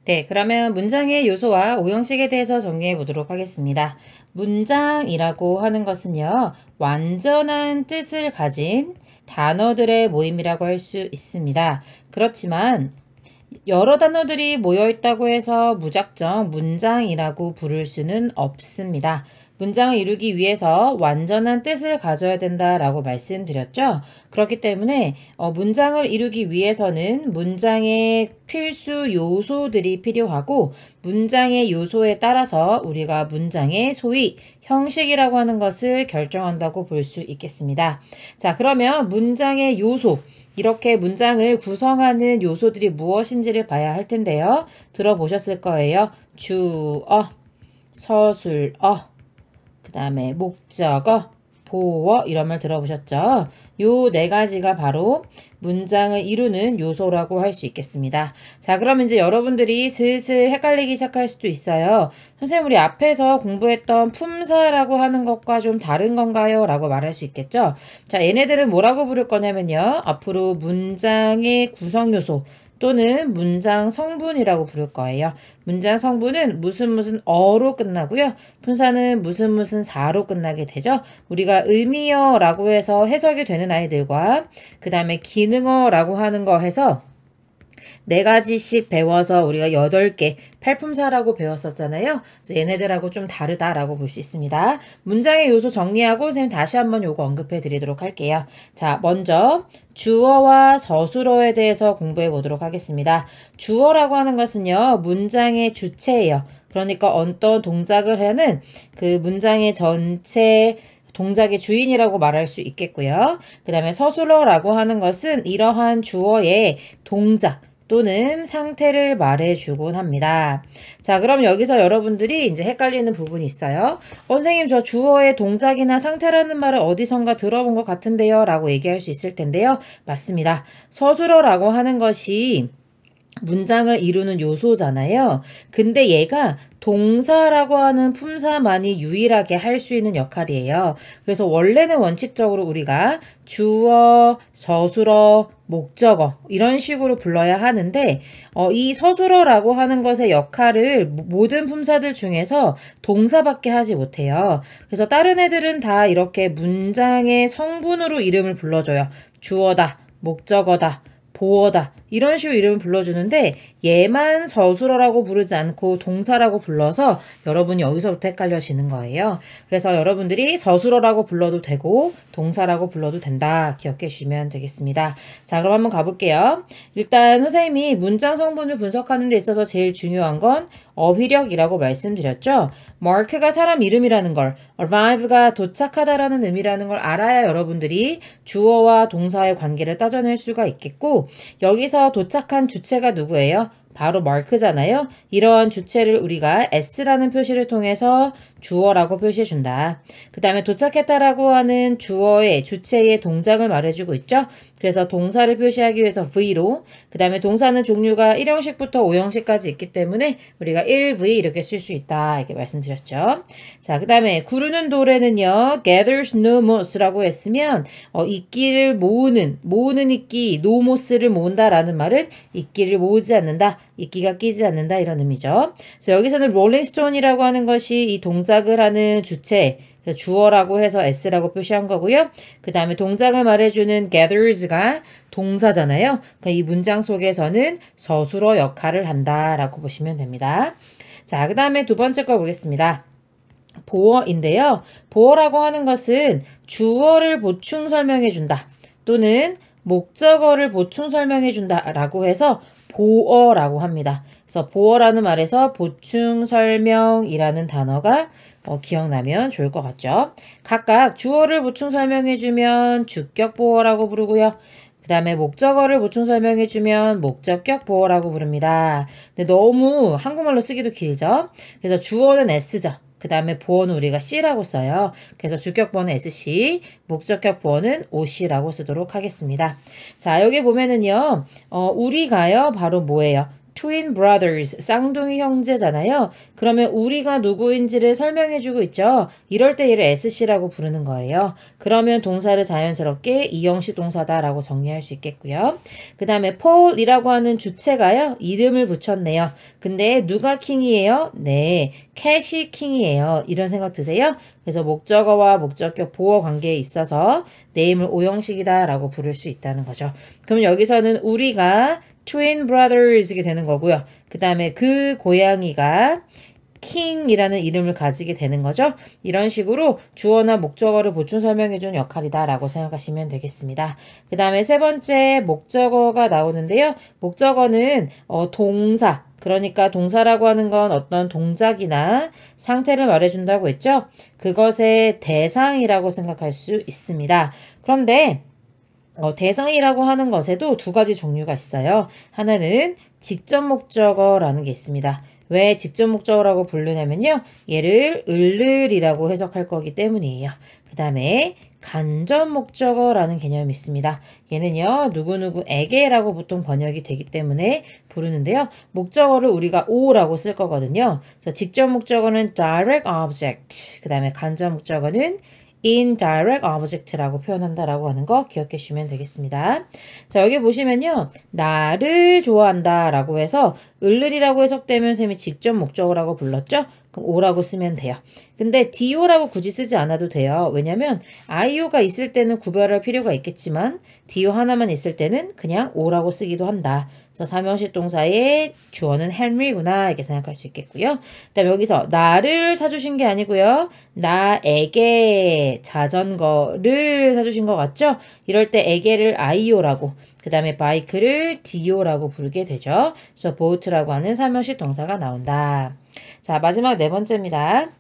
네, 그러면 문장의 요소와 오형식에 대해서 정리해 보도록 하겠습니다. 문장이라고 하는 것은요, 완전한 뜻을 가진 단어들의 모임이라고 할 수 있습니다. 그렇지만 여러 단어들이 모여 있다고 해서 무작정 문장이라고 부를 수는 없습니다. 문장을 이루기 위해서 완전한 뜻을 가져야 된다라고 말씀드렸죠. 그렇기 때문에 문장을 이루기 위해서는 문장의 필수 요소들이 필요하고 문장의 요소에 따라서 우리가 문장의 소위 형식이라고 하는 것을 결정한다고 볼 수 있겠습니다. 자, 그러면 문장의 요소, 이렇게 문장을 구성하는 요소들이 무엇인지를 봐야 할 텐데요. 들어보셨을 거예요. 주어, 서술어, 그 다음에 목적어, 보어 이런 말 들어보셨죠? 요 네 가지가 바로 문장을 이루는 요소라고 할 수 있겠습니다. 자, 그럼 이제 여러분들이 슬슬 헷갈리기 시작할 수도 있어요. 선생님, 우리 앞에서 공부했던 품사라고 하는 것과 좀 다른 건가요? 라고 말할 수 있겠죠? 자, 얘네들은 뭐라고 부를 거냐면요. 앞으로 문장의 구성 요소 또는 문장 성분이라고 부를 거예요. 문장 성분은 무슨 어로 끝나고요. 품사는 무슨 사로 끝나게 되죠. 우리가 의미어라고 해서 해석이 되는 아이들과 그 다음에 기능어라고 하는 거 해서 네 가지씩 배워서 우리가 8개 팔품사라고 배웠었잖아요. 그래서 얘네들하고 좀 다르다라고 볼 수 있습니다. 문장의 요소 정리하고 선생님 다시 한번 요거 언급해 드리도록 할게요. 자, 먼저 주어와 서술어에 대해서 공부해 보도록 하겠습니다. 주어라고 하는 것은요, 문장의 주체예요. 그러니까 어떤 동작을 하는 그 문장의 전체 동작의 주인이라고 말할 수 있겠고요. 그 다음에 서술어라고 하는 것은 이러한 주어의 동작 또는 상태를 말해주곤 합니다. 자, 그럼 여기서 여러분들이 이제 헷갈리는 부분이 있어요. 선생님, 저 주어의 동작이나 상태라는 말을 어디선가 들어본 것 같은데요 라고 얘기할 수 있을 텐데요. 맞습니다. 서술어라고 하는 것이 문장을 이루는 요소잖아요. 근데 얘가 동사라고 하는 품사만이 유일하게 할 수 있는 역할이에요. 그래서 원래는 원칙적으로 우리가 주어, 서술어, 목적어 이런 식으로 불러야 하는데 이 서술어라고 하는 것의 역할을 모든 품사들 중에서 동사밖에 하지 못해요. 그래서 다른 애들은 다 이렇게 문장의 성분으로 이름을 불러줘요. 주어다, 목적어다, 보어다 이런 식으로 이름을 불러주는데 얘만 서술어라고 부르지 않고 동사라고 불러서 여러분이 여기서부터 헷갈려지는 거예요. 그래서 여러분들이 서술어라고 불러도 되고 동사라고 불러도 된다 기억해 주시면 되겠습니다. 자, 그럼 한번 가볼게요. 일단 선생님이 문장 성분을 분석하는 데 있어서 제일 중요한 건 어휘력이라고 말씀드렸죠. mark가 사람 이름이라는 걸, arrive가 도착하다라는 의미라는 걸 알아야 여러분들이 주어와 동사의 관계를 따져낼 수가 있겠고 여기서 도착한 주체가 누구예요? 바로 마크잖아요. 이러한 주체를 우리가 s라는 표시를 통해서 주어라고 표시해준다. 그 다음에 도착했다라고 하는 주어의 주체의 동작을 말해주고 있죠. 그래서 동사를 표시하기 위해서 V로, 그 다음에 동사는 종류가 1형식부터 5형식까지 있기 때문에 우리가 1V 이렇게 쓸 수 있다 이렇게 말씀드렸죠. 자, 그 다음에 구르는 노래는요 gathers nomos라고 했으면 이끼를 모으는 이끼, 노모스를 모은다라는 말은 이끼를 모으지 않는다, 이끼가 끼지 않는다 이런 의미죠. 그래서 여기서는 롤링스톤이라고 하는 것이 이 동작을 하는 주체, 주어라고 해서 s라고 표시한 거고요. 그 다음에 동작을 말해주는 gathers가 동사잖아요. 그러니까 이 문장 속에서는 서술어 역할을 한다라고 보시면 됩니다. 자, 그 다음에 두 번째 거 보겠습니다. 보어인데요. 보어라고 하는 것은 주어를 보충 설명해 준다 또는 목적어를 보충 설명해 준다 라고 해서 보어라고 합니다. 그래서 보어라는 말에서 보충 설명이라는 단어가 기억나면 좋을 것 같죠. 각각 주어를 보충 설명해주면 주격 보어라고 부르고요. 그 다음에 목적어를 보충 설명해주면 목적격 보어라고 부릅니다. 근데 너무 한국말로 쓰기도 길죠. 그래서 주어는 S죠. 그 다음에 보어는 우리가 C라고 써요. 그래서 주격 보어는 SC, 목적격 보어는 OC라고 쓰도록 하겠습니다. 자, 여기 보면은요, 우리가요, 바로 뭐예요? twin brothers, 쌍둥이 형제잖아요. 그러면 우리가 누구인지를 설명해주고 있죠. 이럴 때 얘를 SC라고 부르는 거예요. 그러면 동사를 자연스럽게 이형식 동사다라고 정리할 수 있겠고요. 그 다음에 Paul이라고 하는 주체가요. 이름을 붙였네요. 근데 누가 킹이에요? 네, 캣이 킹이에요. 이런 생각 드세요? 그래서 목적어와 목적격 보어 관계에 있어서 네임을 오형식이다 라고 부를 수 있다는 거죠. 그럼 여기서는 우리가 twin brothers이게 되는 거고요. 그 다음에 그 고양이가 킹이라는 이름을 가지게 되는 거죠. 이런 식으로 주어나 목적어를 보충 설명해주는 역할이다 라고 생각하시면 되겠습니다. 그 다음에 세 번째 목적어가 나오는데요. 목적어는 동사, 그러니까 동사라고 하는 건 어떤 동작이나 상태를 말해준다고 했죠. 그것의 대상이라고 생각할 수 있습니다. 그런데 대상이라고 하는 것에도 두 가지 종류가 있어요. 하나는 직접 목적어라는 게 있습니다. 왜 직접 목적어라고 부르냐면요. 얘를 을을이라고 해석할 거기 때문이에요. 그 다음에 간접 목적어라는 개념이 있습니다. 얘는요. 누구누구에게라고 보통 번역이 되기 때문에 부르는데요. 목적어를 우리가 오라고 쓸 거거든요. 그래서 직접 목적어는 direct object, 그 다음에 간접 목적어는 indirect object라고 표현한다라고 하는 거 기억해 주시면 되겠습니다. 자, 여기 보시면요. 나를 좋아한다 라고 해서 을을이라고 해석되면 쌤이 직접 목적어라고 불렀죠? 그럼 오라고 쓰면 돼요. 근데 do라고 굳이 쓰지 않아도 돼요. 왜냐면 io가 있을 때는 구별할 필요가 있겠지만 do 하나만 있을 때는 그냥 오라고 쓰기도 한다. 그래서 삼형식 동사의 주어는 henry구나 이렇게 생각할 수 있겠고요. 그다음에 여기서 나를 사주신 게 아니고요. 나에게 자전거를 사주신 것 같죠? 이럴 때 에게를 io라고, 그 다음에 바이크를 do라고 부르게 되죠. 그래서 boat라고 하는 삼형식 동사가 나온다. 자, 마지막 네 번째입니다.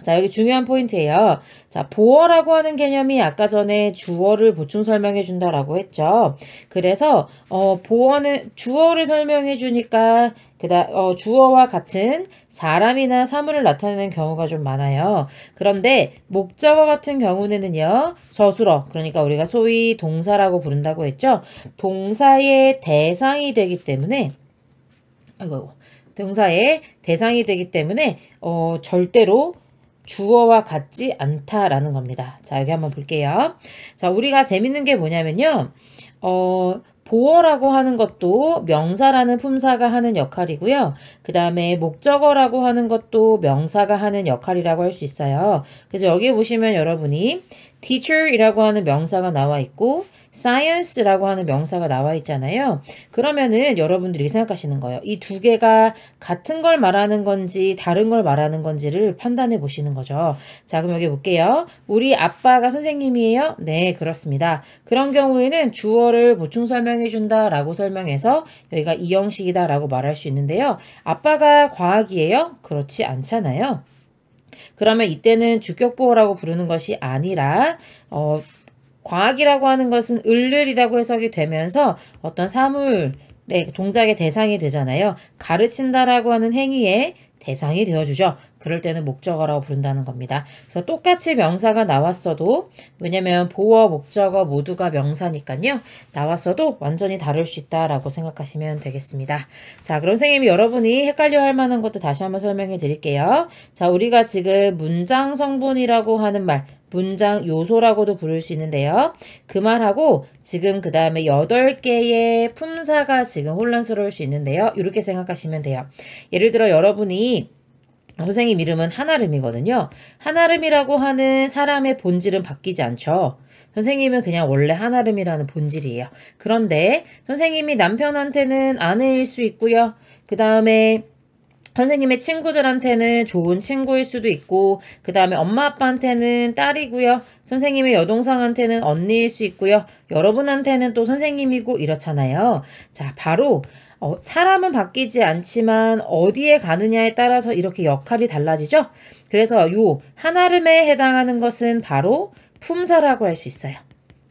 자, 여기 중요한 포인트예요. 자, 보어라고 하는 개념이 아까 전에 주어를 보충 설명해 준다라고 했죠. 그래서 보어는 주어를 설명해 주니까 주어와 같은 사람이나 사물을 나타내는 경우가 좀 많아요. 그런데 목적어 같은 경우는요. 서술어, 그러니까 우리가 소위 동사라고 부른다고 했죠. 동사의 대상이 되기 때문에 동사의 대상이 되기 때문에 절대로 주어와 같지 않다라는 겁니다. 자, 여기 한번 볼게요. 자, 우리가 재밌는 게 뭐냐면요. 보어라고 하는 것도 명사라는 품사가 하는 역할이고요. 그 다음에 목적어라고 하는 것도 명사가 하는 역할이라고 할 수 있어요. 그래서 여기 보시면 여러분이 teacher이라고 하는 명사가 나와 있고 science라고 하는 명사가 나와 있잖아요. 그러면은 여러분들이 생각하시는 거예요. 이 두 개가 같은 걸 말하는 건지 다른 걸 말하는 건지를 판단해 보시는 거죠. 자, 그럼 여기 볼게요. 우리 아빠가 선생님이에요? 네, 그렇습니다. 그런 경우에는 주어를 보충 설명해 준다라고 설명해서 여기가 이형식이다라고 말할 수 있는데요. 아빠가 과학이에요? 그렇지 않잖아요. 그러면 이때는 주격보어라고 부르는 것이 아니라 과학이라고 하는 것은 을을이라고 해석이 되면서 어떤 사물의 동작의 대상이 되잖아요. 가르친다라고 하는 행위의 대상이 되어주죠. 그럴 때는 목적어라고 부른다는 겁니다. 그래서 똑같이 명사가 나왔어도, 왜냐면 보어, 목적어 모두가 명사니까요. 나왔어도 완전히 다를 수 있다라고 생각하시면 되겠습니다. 자, 그럼 선생님이 여러분이 헷갈려 할 만한 것도 다시 한번 설명해 드릴게요. 자, 우리가 지금 문장 성분이라고 하는 말, 문장 요소라고도 부를 수 있는데요. 그 말하고 지금 그 다음에 8개의 품사가 지금 혼란스러울 수 있는데요. 이렇게 생각하시면 돼요. 예를 들어 여러분이 선생님 이름은 한아름이거든요. 한아름이라고 하는 사람의 본질은 바뀌지 않죠. 선생님은 그냥 원래 한아름이라는 본질이에요. 그런데 선생님이 남편한테는 아내일 수 있고요. 그 다음에 선생님의 친구들한테는 좋은 친구일 수도 있고, 그 다음에 엄마 아빠한테는 딸이고요. 선생님의 여동생한테는 언니일 수 있고요. 여러분한테는 또 선생님이고 이렇잖아요. 자, 바로 사람은 바뀌지 않지만 어디에 가느냐에 따라서 이렇게 역할이 달라지죠. 그래서 요 한아름에 해당하는 것은 바로 품사라고 할 수 있어요.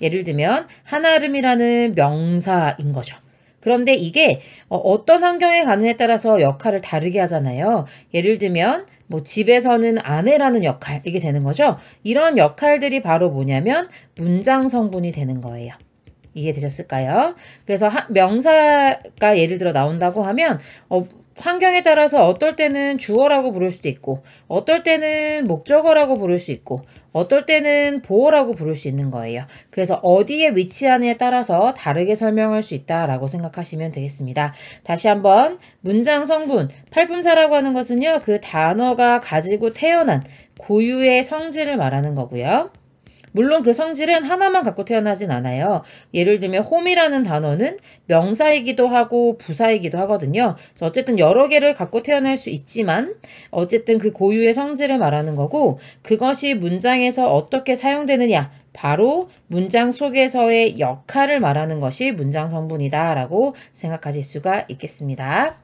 예를 들면 한아름이라는 명사인 거죠. 그런데 이게 어떤 환경에 가느냐에 따라서 역할을 다르게 하잖아요. 예를 들면 뭐 집에서는 아내라는 역할, 이게 되는 거죠. 이런 역할들이 바로 뭐냐면 문장 성분이 되는 거예요. 이해되셨을까요? 그래서 명사가 예를 들어 나온다고 하면 환경에 따라서 어떨 때는 주어라고 부를 수도 있고 어떨 때는 목적어라고 부를 수 있고 어떨 때는 보어라고 부를 수 있는 거예요. 그래서 어디에 위치하느냐에 따라서 다르게 설명할 수 있다라고 생각하시면 되겠습니다. 다시 한번 문장 성분, 팔품사라고 하는 것은요. 그 단어가 가지고 태어난 고유의 성질을 말하는 거고요. 물론 그 성질은 하나만 갖고 태어나진 않아요. 예를 들면 홈이라는 단어는 명사이기도 하고 부사이기도 하거든요. 그래서 어쨌든 여러 개를 갖고 태어날 수 있지만 어쨌든 그 고유의 성질을 말하는 거고 그것이 문장에서 어떻게 사용되느냐 바로 문장 속에서의 역할을 말하는 것이 문장 성분이다 라고 생각하실 수가 있겠습니다.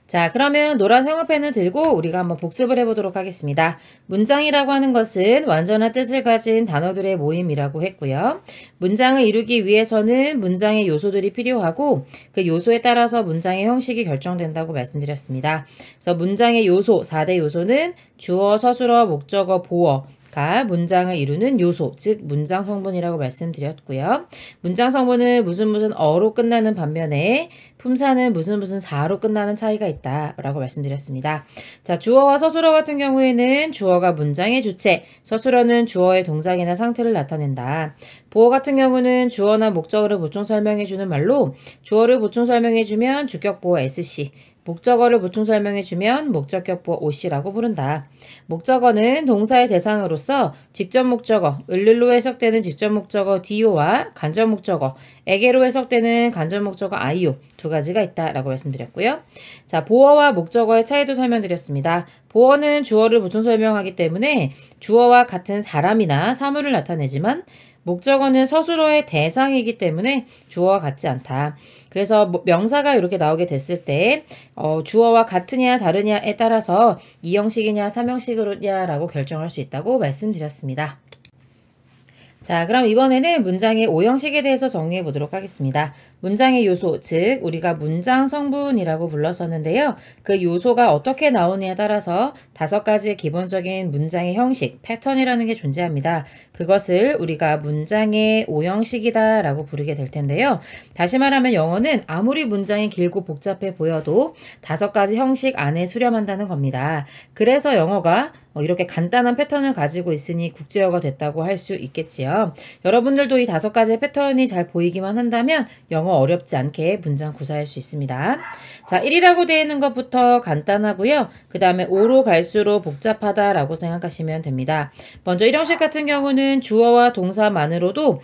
자, 그러면 노란 사용펜을 들고 우리가 한번 복습을 해보도록 하겠습니다. 문장이라고 하는 것은 완전한 뜻을 가진 단어들의 모임이라고 했고요. 문장을 이루기 위해서는 문장의 요소들이 필요하고 그 요소에 따라서 문장의 형식이 결정된다고 말씀드렸습니다. 그래서 문장의 요소, 4대 요소는 주어, 서술어, 목적어, 보어가 문장을 이루는 요소, 즉 문장 성분이라고 말씀드렸고요. 문장 성분은 무슨 어로 끝나는 반면에 품사는 무슨 사로 끝나는 차이가 있다라고 말씀드렸습니다. 자, 주어와 서술어 같은 경우에는 주어가 문장의 주체, 서술어는 주어의 동작이나 상태를 나타낸다. 보어 같은 경우는 주어나 목적어를 보충 설명해주는 말로 주어를 보충 설명해주면 주격보어 SC, 목적어를 보충 설명해주면 목적격보어 OC라고 부른다. 목적어는 동사의 대상으로서 직접 목적어, 을로 해석되는 직접 목적어 DO와 간접 목적어, 에게로 해석되는 간접 목적어 IO 두 가지가 있다라고 말씀드렸고요. 자, 보어와 목적어의 차이도 설명드렸습니다. 보어는 주어를 보충 설명하기 때문에 주어와 같은 사람이나 사물을 나타내지만 목적어는 서술어의 대상이기 때문에 주어와 같지 않다. 그래서 명사가 이렇게 나오게 됐을 때 주어와 같으냐 다르냐에 따라서 2형식이냐 3형식으로냐라고 결정할 수 있다고 말씀드렸습니다. 자, 그럼 이번에는 문장의 5형식에 대해서 정리해 보도록 하겠습니다. 문장의 요소, 즉 우리가 문장 성분이라고 불렀었는데요. 그 요소가 어떻게 나오느냐에 따라서 5가지의 기본적인 문장의 형식, 패턴이라는 게 존재합니다. 그것을 우리가 문장의 5형식이다 라고 부르게 될 텐데요. 다시 말하면 영어는 아무리 문장이 길고 복잡해 보여도 5가지 형식 안에 수렴한다는 겁니다. 그래서 영어가 이렇게 간단한 패턴을 가지고 있으니 국제어가 됐다고 할 수 있겠지요. 여러분들도 이 5가지의 패턴이 잘 보이기만 한다면 영어 어렵지 않게 문장 구사할 수 있습니다. 자, 1이라고 되어 있는 것부터 간단하고요. 그 다음에 5로 갈수록 복잡하다라고 생각하시면 됩니다. 먼저 1형식 같은 경우는 주어와 동사만으로도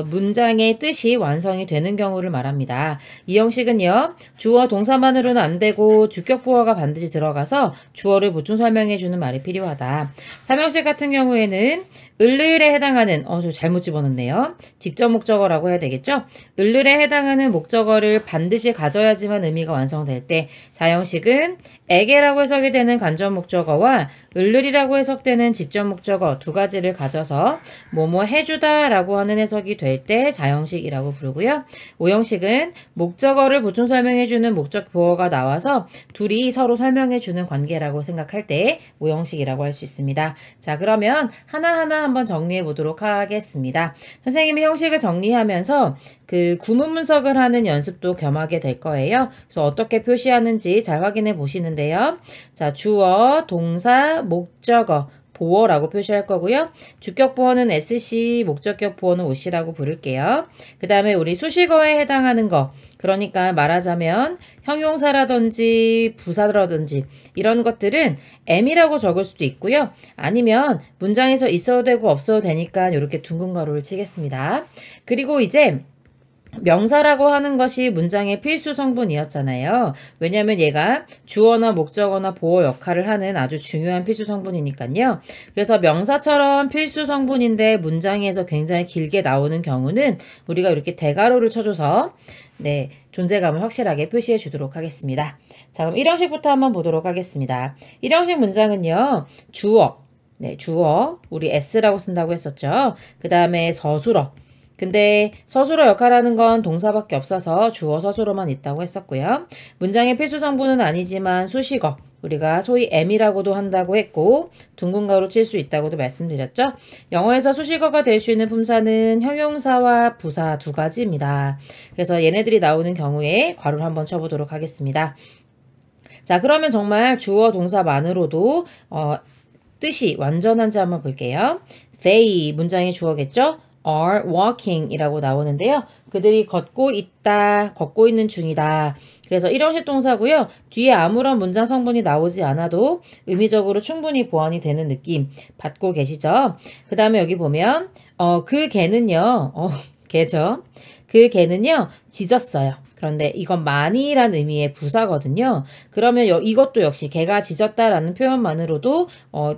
문장의 뜻이 완성이 되는 경우를 말합니다. 이 형식은요. 주어 동사만으로는 안 되고 주격보어가 반드시 들어가서 주어를 보충 설명해주는 말이 필요하다. 3형식 같은 경우에는 을을에 해당하는 저 잘못 집어넣네요. 직접 목적어라고 해야 되겠죠? 을을에 해당하는 목적어를 반드시 가져야지만 의미가 완성될 때 4형식은 에게라고 해석이 되는 간접 목적어와 을을이라고 해석되는 직접 목적어 두 가지를 가져서 뭐뭐 해주다 라고 하는 해석이 될 때 4형식이라고 부르고요. 5형식은 목적어를 보충 설명해주는 목적 보어가 나와서 둘이 서로 설명해주는 관계라고 생각할 때 5형식이라고 할 수 있습니다. 자, 그러면 하나하나 한번 정리해 보도록 하겠습니다. 선생님이 형식을 정리하면서 그 구문 분석을 하는 연습도 겸하게 될 거예요. 그래서 어떻게 표시하는지 잘 확인해 보시는데요. 자, 주어, 동사, 목적어, 보어라고 표시할 거고요. 주격 보어는 SC, 목적격 보어는 OC라고 부를게요. 그 다음에 우리 수식어에 해당하는 거, 그러니까 말하자면 형용사라든지 부사라든지 이런 것들은 M이라고 적을 수도 있고요. 아니면 문장에서 있어도 되고 없어도 되니까 이렇게 둥근 가로를 치겠습니다. 그리고 이제 명사라고 하는 것이 문장의 필수 성분이었잖아요. 왜냐하면 얘가 주어나 목적어나 보어 역할을 하는 아주 중요한 필수 성분이니까요. 그래서 명사처럼 필수 성분인데 문장에서 굉장히 길게 나오는 경우는 우리가 이렇게 대가로를 쳐줘서 존재감을 확실하게 표시해 주도록 하겠습니다. 자, 그럼 1형식부터 한번 보도록 하겠습니다. 1형식 문장은요. 주어, 주어, 우리 S라고 쓴다고 했었죠. 그 다음에 서술어. 근데 서술어 역할하는 건 동사밖에 없어서 주어 서술어만 있다고 했었고요. 문장의 필수 성분은 아니지만 수식어, 우리가 소위 M이라고도 한다고 했고 둥근 가로 칠 수 있다고도 말씀드렸죠. 영어에서 수식어가 될 수 있는 품사는 형용사와 부사 두 가지입니다. 그래서 얘네들이 나오는 경우에 괄호를 한번 쳐보도록 하겠습니다. 자, 그러면 정말 주어 동사만으로도 뜻이 완전한지 한번 볼게요. They 문장의 주어겠죠? are walking 이라고 나오는데요. 그들이 걷고 있다, 걷고 있는 중이다. 그래서 일형식 동사고요. 뒤에 아무런 문장 성분이 나오지 않아도 의미적으로 충분히 보완이 되는 느낌 받고 계시죠? 그 다음에 여기 보면 그 개는요. 개죠. 그 개는요. 짖었어요. 그런데 이건 많이란 의미의 부사거든요. 그러면 이것도 역시 개가 짖었다라는 표현만으로도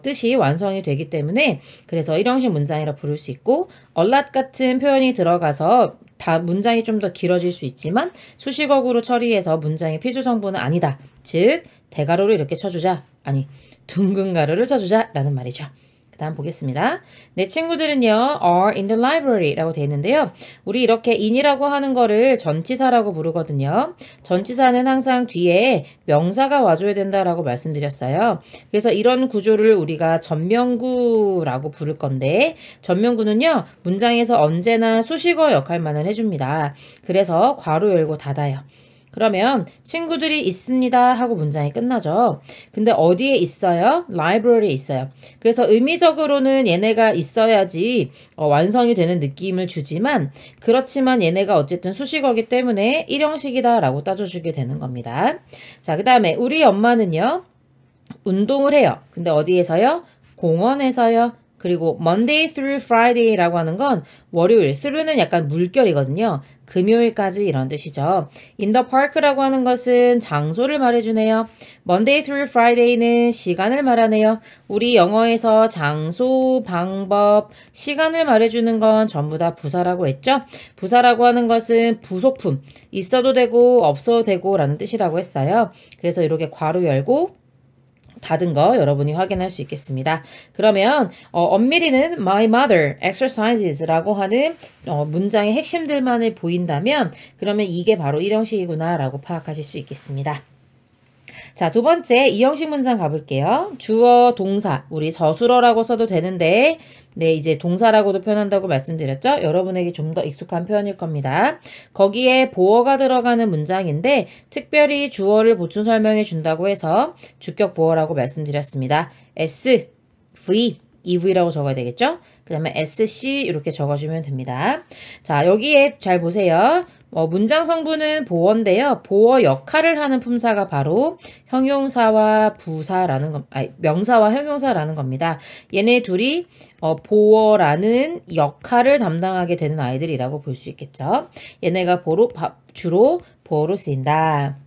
뜻이 완성이 되기 때문에 그래서 일형식 문장이라 부를 수 있고 a lot 같은 표현이 들어가서 다 문장이 좀 더 길어질 수 있지만 수식어구로 처리해서 문장의 필수 성분은 아니다. 즉 대가로를 이렇게 쳐주자. 아니 둥근 가로를 쳐주자 라는 말이죠. 그 다음 보겠습니다. 내 친구들은요 are in the library 라고 되어 있는데요. 우리 이렇게 in이라고 하는 거를 전치사라고 부르거든요. 전치사는 항상 뒤에 명사가 와줘야 된다라고 말씀드렸어요. 그래서 이런 구조를 우리가 전명구라고 부를 건데 전명구는요 문장에서 언제나 수식어 역할만을 해줍니다. 그래서 괄호 열고 닫아요. 그러면 친구들이 있습니다 하고 문장이 끝나죠. 근데 어디에 있어요? 라이브러리에 있어요. 그래서 의미적으로는 얘네가 있어야지 완성이 되는 느낌을 주지만 그렇지만 얘네가 어쨌든 수식어기 때문에 일형식이다 라고 따져주게 되는 겁니다. 자, 그 다음에 우리 엄마는요. 운동을 해요. 근데 어디에서요? 공원에서요. 그리고 Monday through Friday라고 하는 건 월요일, through는 약간 물결이거든요. 금요일까지 이런 뜻이죠. In the park라고 하는 것은 장소를 말해주네요. Monday through Friday는 시간을 말하네요. 우리 영어에서 장소, 방법, 시간을 말해주는 건 전부 다 부사라고 했죠. 부사라고 하는 것은 부속품, 있어도 되고 없어도 되고 라는 뜻이라고 했어요. 그래서 이렇게 괄호 열고 닫은 거 여러분이 확인할 수 있겠습니다. 그러면 엄밀히는 My mother exercises라고 하는 문장의 핵심들만을 보인다면 그러면 이게 바로 일형식이구나 라고 파악하실 수 있겠습니다. 자, 두 번째 이형식 문장 가볼게요. 주어, 동사, 우리 저술어라고 써도 되는데 네, 이제 동사라고도 표현한다고 말씀드렸죠? 여러분에게 좀 더 익숙한 표현일 겁니다. 거기에 보어가 들어가는 문장인데 특별히 주어를 보충 설명해 준다고 해서 주격 보어라고 말씀드렸습니다. S, V, EV라고 적어야 되겠죠? 그 다음에 SC 이렇게 적어주면 됩니다. 자, 여기에 잘 보세요. 문장 성분은 보어인데요. 보어 역할을 하는 품사가 바로 형용사와 부사라는 명사와 형용사라는 겁니다. 얘네 둘이 보어라는 역할을 담당하게 되는 아이들이라고 볼 수 있겠죠. 얘네가 주로 보어로 쓰인다.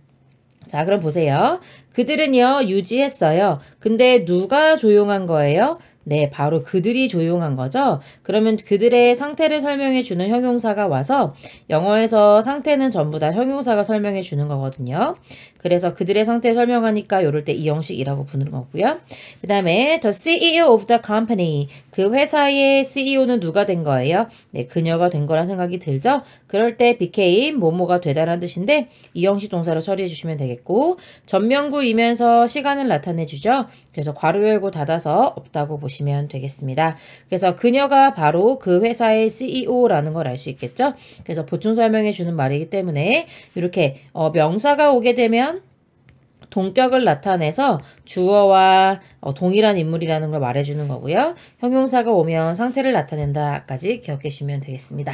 자, 그럼 보세요. 그들은요, 유지했어요. 근데 누가 조용한 거예요? 네, 바로 그들이 조용한 거죠. 그러면 그들의 상태를 설명해 주는 형용사가 와서 영어에서 상태는 전부 다 형용사가 설명해 주는 거거든요. 그래서 그들의 상태 설명하니까 이럴 때 이 형식이라고 부르는 거고요. 그 다음에 the CEO of the company, 그 회사의 CEO는 누가 된 거예요? 네, 그녀가 된 거란 생각이 들죠? 그럴 때 became, 뭐뭐가 되다라는 뜻인데 이 형식 동사로 처리해 주시면 되겠고 전명구이면서 시간을 나타내 주죠. 그래서 괄호 열고 닫아서 없다고 보시면 되겠습니다. 그래서 그녀가 바로 그 회사의 CEO라는 걸 알 수 있겠죠? 그래서 보충 설명해 주는 말이기 때문에 이렇게 명사가 오게 되면 동격을 나타내서 주어와 동일한 인물이라는 걸 말해주는 거고요. 형용사가 오면 상태를 나타낸다까지 기억해 주시면 되겠습니다.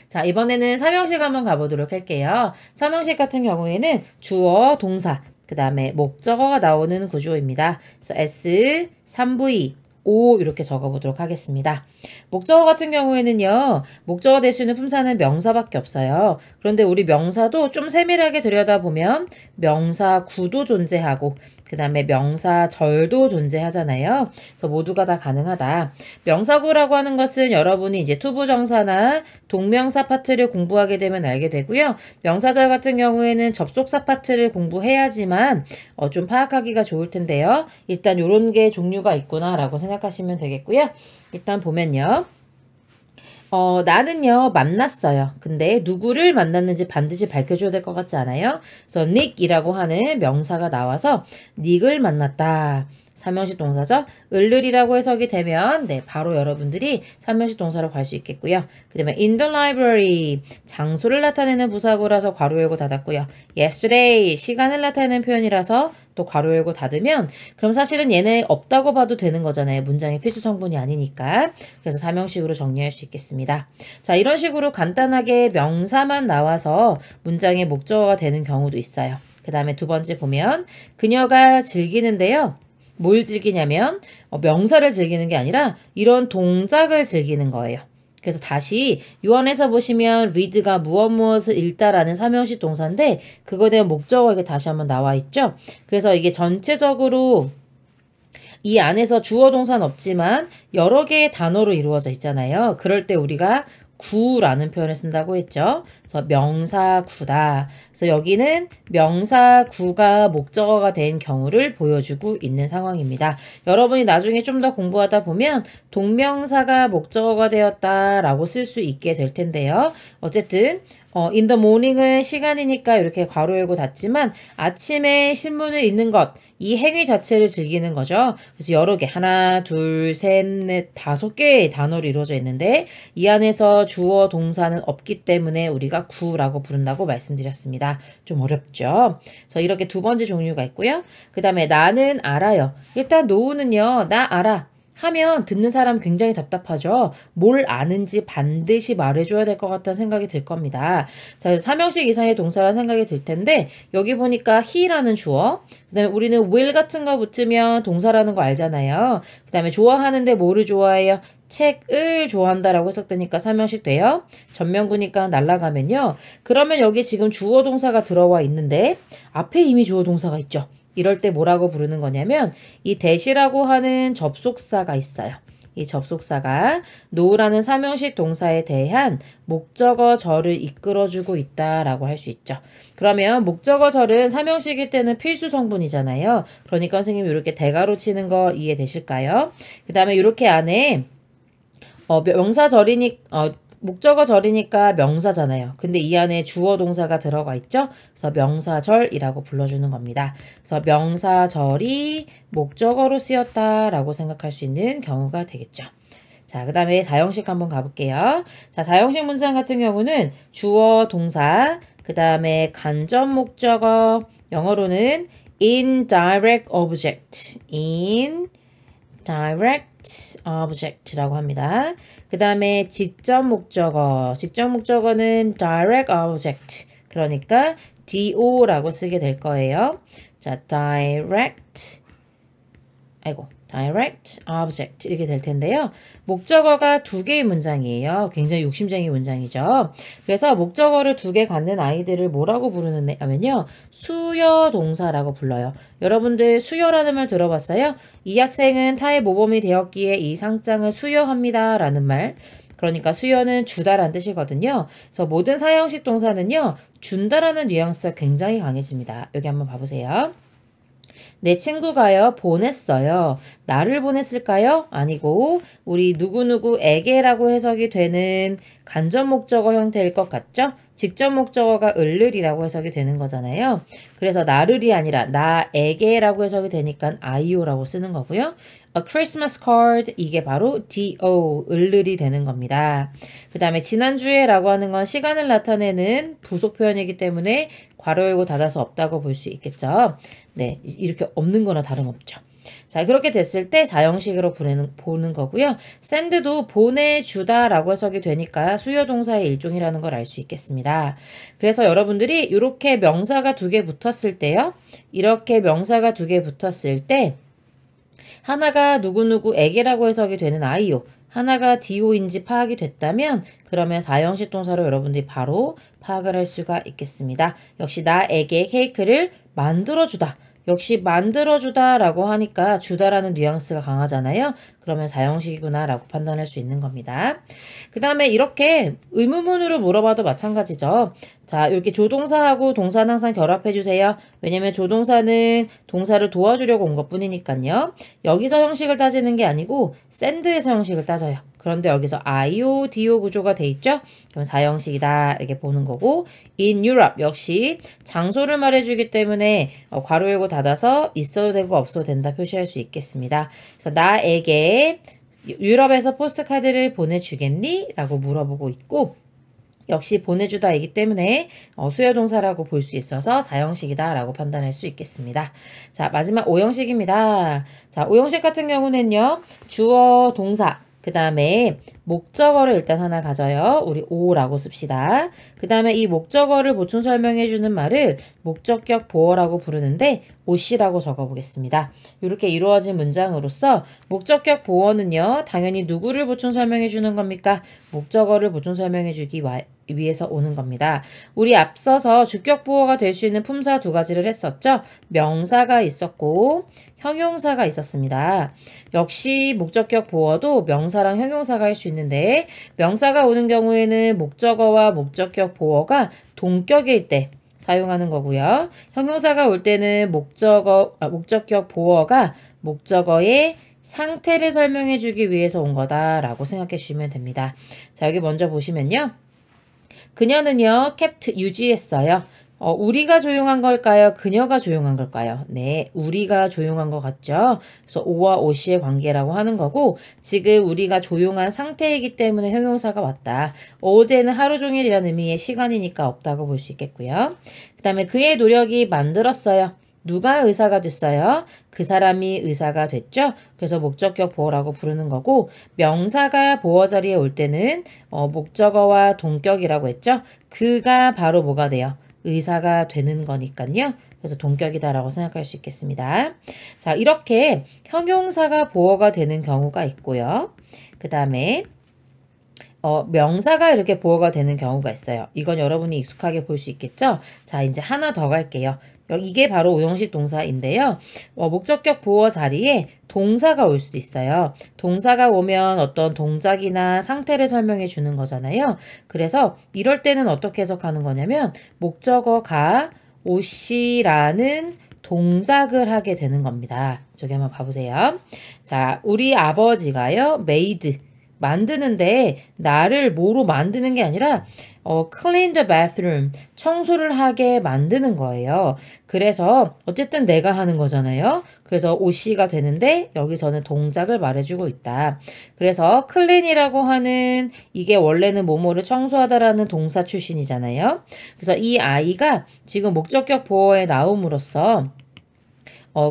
자, 이번에는 삼형식 한번 가보도록 할게요. 삼형식 같은 경우에는 주어, 동사, 그 다음에 목적어가 나오는 구조입니다. 그래서 S, 3V, O 이렇게 적어보도록 하겠습니다. 목적어 같은 경우에는요. 목적어 될 수 있는 품사는 명사밖에 없어요. 그런데 우리 명사도 좀 세밀하게 들여다보면 명사 구도 존재하고 그 다음에 명사절도 존재하잖아요. 그래서 모두가 다 가능하다. 명사구라고 하는 것은 여러분이 이제 투부정사나 동명사 파트를 공부하게 되면 알게 되고요. 명사절 같은 경우에는 접속사 파트를 공부해야지만 좀 파악하기가 좋을 텐데요. 일단 이런 게 종류가 있구나 라고 생각하시면 되겠고요. 일단 보면요. 나는요, 만났어요. 근데 누구를 만났는지 반드시 밝혀줘야 될 것 같지 않아요? 그래서 Nick이라고 하는 명사가 나와서 Nick을 만났다. 삼형식 동사죠. 을을이라고 해석이 되면 네, 바로 여러분들이 삼형식 동사로 갈 수 있겠고요. 그 다음에 in the library, 장소를 나타내는 부사구라서 괄호 열고 닫았고요. yesterday, 시간을 나타내는 표현이라서 또 괄호 열고 닫으면 그럼 사실은 얘네 없다고 봐도 되는 거잖아요. 문장의 필수 성분이 아니니까. 그래서 삼형식으로 정리할 수 있겠습니다. 자, 이런 식으로 간단하게 명사만 나와서 문장의 목적어가 되는 경우도 있어요. 그 다음에 두 번째 보면 그녀가 즐기는데요. 뭘 즐기냐면 명사를 즐기는 게 아니라 이런 동작을 즐기는 거예요. 그래서 다시 유언에서 보시면 read가 무엇을 읽다라는 삼형식 동사인데 그거에 대한 목적어 이게 다시 한번 나와 있죠. 그래서 이게 전체적으로 이 안에서 주어 동사는 없지만 여러 개의 단어로 이루어져 있잖아요. 그럴 때 우리가 구라는 표현을 쓴다고 했죠. 그래서 명사구다. 그래서 여기는 명사구가 목적어가 된 경우를 보여주고 있는 상황입니다. 여러분이 나중에 좀 더 공부하다 보면 동명사가 목적어가 되었다라고 쓸 수 있게 될 텐데요. 어쨌든 in the morning은 시간이니까 이렇게 괄호 열고 닫지만 아침에 신문을 읽는 것, 이 행위 자체를 즐기는 거죠. 그래서 여러 개, 하나, 둘, 셋, 넷, 5개의 단어로 이루어져 있는데 이 안에서 주어, 동사는 없기 때문에 우리가 구라고 부른다고 말씀드렸습니다. 좀 어렵죠? 그래서 이렇게 두 번째 종류가 있고요. 그 다음에 나는 알아요. 일단 노우는요, 나 알아. 하면 듣는 사람 굉장히 답답하죠. 뭘 아는지 반드시 말해줘야 될 것 같다는 생각이 들 겁니다. 자, 삼형식 이상의 동사라는 생각이 들 텐데 여기 보니까 he라는 주어, 그 다음에 우리는 will 같은 거 붙으면 동사라는 거 알잖아요. 그 다음에 좋아하는데 뭐를 좋아해요? 책을 좋아한다라고 해석되니까 삼형식 돼요. 전면구니까 날라가면요. 그러면 여기 지금 주어 동사가 들어와 있는데 앞에 이미 주어 동사가 있죠. 이럴 때 뭐라고 부르는 거냐면 이 that이라고 하는 접속사가 있어요. 이 접속사가 no라는 삼형식 동사에 대한 목적어절을 이끌어주고 있다라고 할 수 있죠. 그러면 목적어절은 삼형식일 때는 필수 성분이잖아요. 그러니까 선생님이 이렇게 대가로 치는 거 이해되실까요? 그 다음에 이렇게 안에 명사절이니 목적어절이니까 명사잖아요. 근데 이 안에 주어 동사가 들어가 있죠. 그래서 명사절이라고 불러주는 겁니다. 그래서 명사절이 목적어로 쓰였다라고 생각할 수 있는 경우가 되겠죠. 자, 그 다음에 사형식 한번 가볼게요. 자, 사형식 문장 같은 경우는 주어 동사, 그 다음에 간접 목적어, 영어로는 indirect object, indirect object라고 합니다. 그 다음에 직접 목적어, 직접 목적어는 direct object, 그러니까 do라고 쓰게 될 거예요. 자, direct object 이렇게 될 텐데요. 목적어가 2개의 문장이에요. 굉장히 욕심쟁이 문장이죠. 그래서 목적어를 2개 갖는 아이들을 뭐라고 부르느냐면요. 수여 동사라고 불러요. 여러분들 수여라는 말 들어봤어요? 이 학생은 타의 모범이 되었기에 이 상장을 수여합니다 라는 말. 그러니까 수여는 주다라는 뜻이거든요. 그래서 모든 사형식 동사는요. 준다라는 뉘앙스가 굉장히 강해집니다. 여기 한번 봐보세요. 내 친구가요, 보냈어요. 나를 보냈을까요? 아니고, 우리 누구누구에게라고 해석이 되는 간접 목적어 형태일 것 같죠? 직접 목적어가 을을이라고 해석이 되는 거잖아요. 그래서 나를이 아니라 나에게라고 해석이 되니까 아이오라고 쓰는 거고요. A Christmas card, 이게 바로 do, 을을이 되는 겁니다. 그 다음에 지난주에라고 하는 건 시간을 나타내는 부속 표현이기 때문에 괄호 열고 닫아서 없다고 볼 수 있겠죠. 네, 이렇게 없는 거나 다름없죠. 자, 그렇게 됐을 때 사형식으로 보는 거고요. send도 보내주다라고 해석이 되니까 수요 동사의 일종이라는 걸 알 수 있겠습니다. 그래서 여러분들이 이렇게 명사가 2개 붙었을 때요. 이렇게 명사가 2개 붙었을 때 하나가 누구누구에게라고 해석이 되는 아이오, 하나가 do인지 파악이 됐다면 그러면 사형식 동사로 여러분들이 바로 파악을 할 수가 있겠습니다. 역시 나에게 케이크를 만들어주다. 역시 만들어주다 라고 하니까 주다라는 뉘앙스가 강하잖아요. 그러면 사형식이구나 라고 판단할 수 있는 겁니다. 그 다음에 이렇게 의문문으로 물어봐도 마찬가지죠. 자, 이렇게 조동사하고 동사는 항상 결합해주세요. 왜냐면 조동사는 동사를 도와주려고 온 것 뿐이니까요. 여기서 형식을 따지는 게 아니고 send에서 형식을 따져요. 그런데 여기서 IO, DO 구조가 돼 있죠? 그럼 사형식이다 이렇게 보는 거고 in Europe 역시 장소를 말해주기 때문에 괄호 열고 닫아서 있어도 되고 없어도 된다 표시할 수 있겠습니다. 그래서 나에게 유럽에서 포스트카드를 보내주겠니? 라고 물어보고 있고 역시 보내주다이기 때문에 수요동사라고 볼 수 있어서 4형식이다 라고 판단할 수 있겠습니다. 자, 마지막 5형식입니다. 자, 5형식 같은 경우는요. 주어, 동사, 그 다음에 목적어를 일단 하나 가져요. 우리 오라고 씁시다. 그 다음에 이 목적어를 보충 설명해주는 말을 목적격 보어라고 부르는데 오씨라고 적어보겠습니다. 이렇게 이루어진 문장으로서 목적격 보어는요. 당연히 누구를 보충 설명해주는 겁니까? 목적어를 보충 설명해주기 위해서 오는 겁니다. 우리 앞서서 주격 보어가 될 수 있는 품사 두 가지를 했었죠. 명사가 있었고 형용사가 있었습니다. 역시 목적격 보어도 명사랑 형용사가 할 수 있는데 명사가 오는 경우에는 목적어와 목적격 보어가 동격일 때 사용하는 거고요. 형용사가 올 때는 목적격 보어가 목적어의 상태를 설명해 주기 위해서 온 거다라고 생각해 주시면 됩니다. 자, 여기 먼저 보시면요. 그녀는요, kept 유지했어요. 우리가 조용한 걸까요? 그녀가 조용한 걸까요? 네, 우리가 조용한 것 같죠? 그래서 오와 오씨의 관계라고 하는 거고 지금 우리가 조용한 상태이기 때문에 형용사가 왔다. 어제는 하루 종일이라는 의미의 시간이니까 없다고 볼 수 있겠고요. 그 다음에 그의 노력이 만들었어요. 누가 의사가 됐어요? 그 사람이 의사가 됐죠? 그래서 목적격 보어라고 부르는 거고 명사가 보어 자리에 올 때는 목적어와 동격이라고 했죠? 그가 바로 뭐가 돼요? 의사가 되는 거니까요. 그래서 동격이다라고 생각할 수 있겠습니다. 자, 이렇게 형용사가 보어가 되는 경우가 있고요. 그 다음에 명사가 이렇게 보어가 되는 경우가 있어요. 이건 여러분이 익숙하게 볼 수 있겠죠? 자, 이제 하나 더 갈게요. 이게 바로 오형식 동사인데요. 목적격 보어 자리에 동사가 올 수도 있어요. 동사가 오면 어떤 동작이나 상태를 설명해 주는 거잖아요. 그래서 이럴 때는 어떻게 해석하는 거냐면 목적어가 오시라는 동작을 하게 되는 겁니다. 저기 한번 봐보세요. 자, 우리 아버지가요. made 만드는데 나를 뭐로 만드는 게 아니라 clean the bathroom 청소를 하게 만드는 거예요. 그래서 어쨌든 내가 하는 거잖아요. 그래서 오씨가 되는데 여기서는 동작을 말해주고 있다. 그래서 clean이라고 하는 이게 원래는 뭐뭐를 청소하다라는 동사 출신이잖아요. 그래서 이 아이가 지금 목적격 보어에 나옴으로써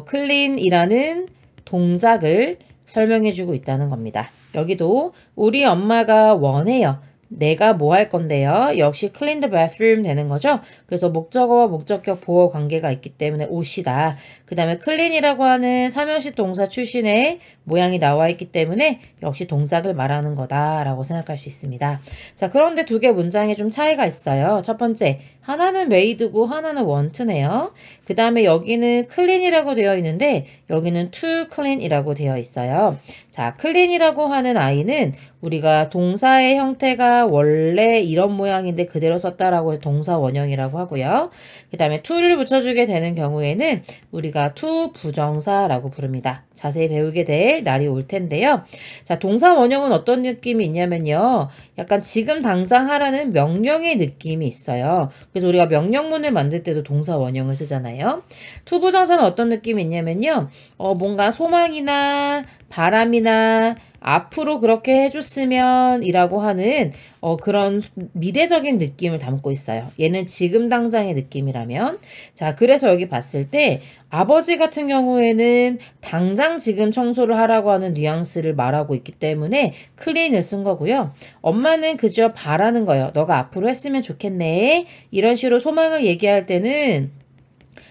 clean이라는 동작을 설명해주고 있다는 겁니다. 여기도 우리 엄마가 원해요. 내가 뭐 할 건데요? 역시 clean the bathroom 되는 거죠? 그래서 목적어와 목적격 보어 관계가 있기 때문에 옷이다. 그 다음에 clean이라고 하는 삼형식 동사 출신의 모양이 나와 있기 때문에 역시 동작을 말하는 거다라고 생각할 수 있습니다. 자, 그런데 두 개 문장에 좀 차이가 있어요. 첫 번째, 하나는 made고 하나는 want네요. 그 다음에 여기는 clean이라고 되어 있는데 여기는 to clean이라고 되어 있어요. 자, clean이라고 하는 아이는 우리가 동사의 형태가 원래 이런 모양인데 그대로 썼다라고 해서 동사 원형이라고 하고요. 그 다음에 to를 붙여주게 되는 경우에는 우리가 to 부정사라고 부릅니다. 자세히 배우게 될 날이 올 텐데요. 자, 동사 원형은 어떤 느낌이 있냐면요. 약간 지금 당장 하라는 명령의 느낌이 있어요. 그래서 우리가 명령문을 만들 때도 동사 원형을 쓰잖아요. to 부정사는 어떤 느낌이 있냐면요. 뭔가 소망이나 바람이나 앞으로 그렇게 해줬으면 이라고 하는 그런 미래적인 느낌을 담고 있어요. 얘는 지금 당장의 느낌이라면. 자, 그래서 여기 봤을 때 아버지 같은 경우에는 당장 지금 청소를 하라고 하는 뉘앙스를 말하고 있기 때문에 clean을 쓴 거고요. 엄마는 그저 바라는 거예요. 너가 앞으로 했으면 좋겠네. 이런 식으로 소망을 얘기할 때는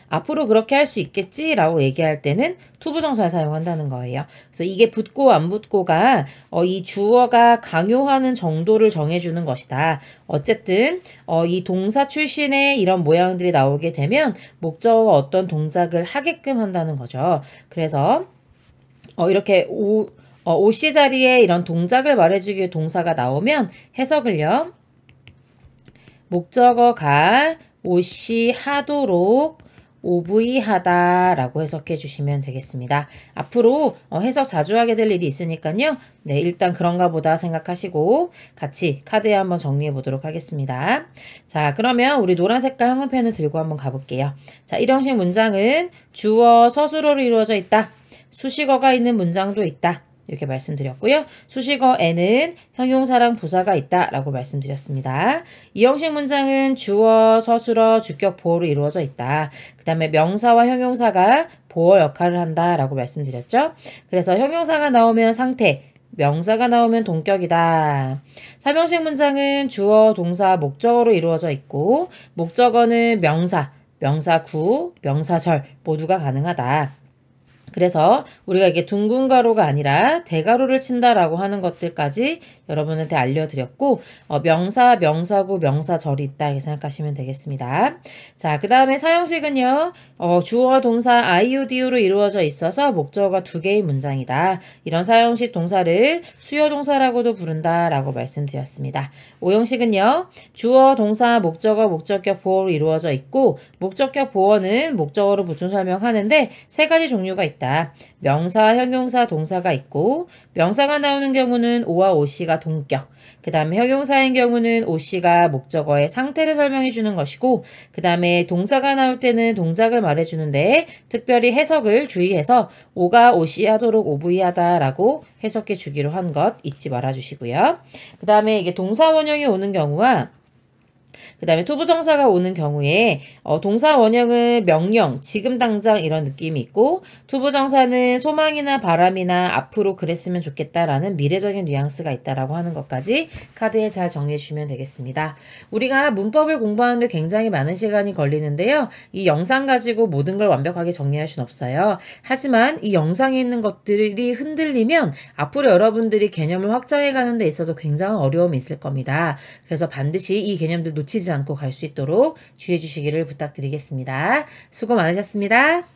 앞으로 그렇게 할 수 있겠지 라고 얘기할 때는 투부정사를 사용한다는 거예요. 그래서 이게 붙고 안 붙고가 이 주어가 강요하는 정도를 정해주는 것이다. 어쨌든 이 동사 출신의 이런 모양들이 나오게 되면 목적어가 어떤 동작을 하게끔 한다는 거죠. 그래서 이렇게 오씨 자리에 이런 동작을 말해주기 위해 동사가 나오면 해석을요. 목적어가 오씨 하도록 오브이하다 라고 해석해 주시면 되겠습니다. 앞으로 해석 자주 하게 될 일이 있으니까요. 네, 일단 그런가 보다 생각하시고 같이 카드에 한번 정리해 보도록 하겠습니다. 자, 그러면 우리 노란 색깔 형광펜을 들고 한번 가볼게요. 자, 이 형식 문장은 주어, 서술어로 이루어져 있다. 수식어가 있는 문장도 있다. 이렇게 말씀드렸고요. 수식어에는 형용사랑 부사가 있다라고 말씀드렸습니다. 이 형식 문장은 주어, 서술어, 주격, 보어로 이루어져 있다. 그 다음에 명사와 형용사가 보어 역할을 한다라고 말씀드렸죠. 그래서 형용사가 나오면 상태, 명사가 나오면 동격이다. 3형식 문장은 주어, 동사, 목적어로 이루어져 있고 목적어는 명사, 명사구, 명사절 모두가 가능하다. 그래서 우리가 이게 둥근 가로가 아니라 대가로를 친다라고 하는 것들까지 여러분한테 알려드렸고 명사, 명사구, 명사절이 있다 이렇게 생각하시면 되겠습니다. 자, 그 다음에 사형식은요. 주어, 동사, IODO로 이루어져 있어서 목적어가 2개의 문장이다. 이런 사형식 동사를 수요 동사라고도 부른다라고 말씀드렸습니다. 5형식은요. 주어, 동사, 목적어, 목적격, 보어로 이루어져 있고 목적격, 보어는 목적어로 보충 설명하는데 3가지 종류가 있다. 명사, 형용사, 동사가 있고 명사가 나오는 경우는 오와 오씨가 동격, 그 다음에 형용사인 경우는 오씨가 목적어의 상태를 설명해 주는 것이고 그 다음에 동사가 나올 때는 동작을 말해 주는데 특별히 해석을 주의해서 오가 오씨 하도록 오브이하다 라고 해석해 주기로 한 것 잊지 말아 주시고요. 그 다음에 이게 동사 원형이 오는 경우와 그 다음에 투부정사가 오는 경우에 동사 원형은 명령, 지금 당장 이런 느낌이 있고 투부정사는 소망이나 바람이나 앞으로 그랬으면 좋겠다라는 미래적인 뉘앙스가 있다라고 하는 것까지 카드에 잘 정리해 주시면 되겠습니다. 우리가 문법을 공부하는데 굉장히 많은 시간이 걸리는데요. 이 영상 가지고 모든 걸 완벽하게 정리할 수는 없어요. 하지만 이 영상에 있는 것들이 흔들리면 앞으로 여러분들이 개념을 확장해 가는 데 있어서 굉장한 어려움이 있을 겁니다. 그래서 반드시 이 개념들 놓치지 않고 갈 수 있도록 주의해 주시기를 부탁드리겠습니다. 수고 많으셨습니다.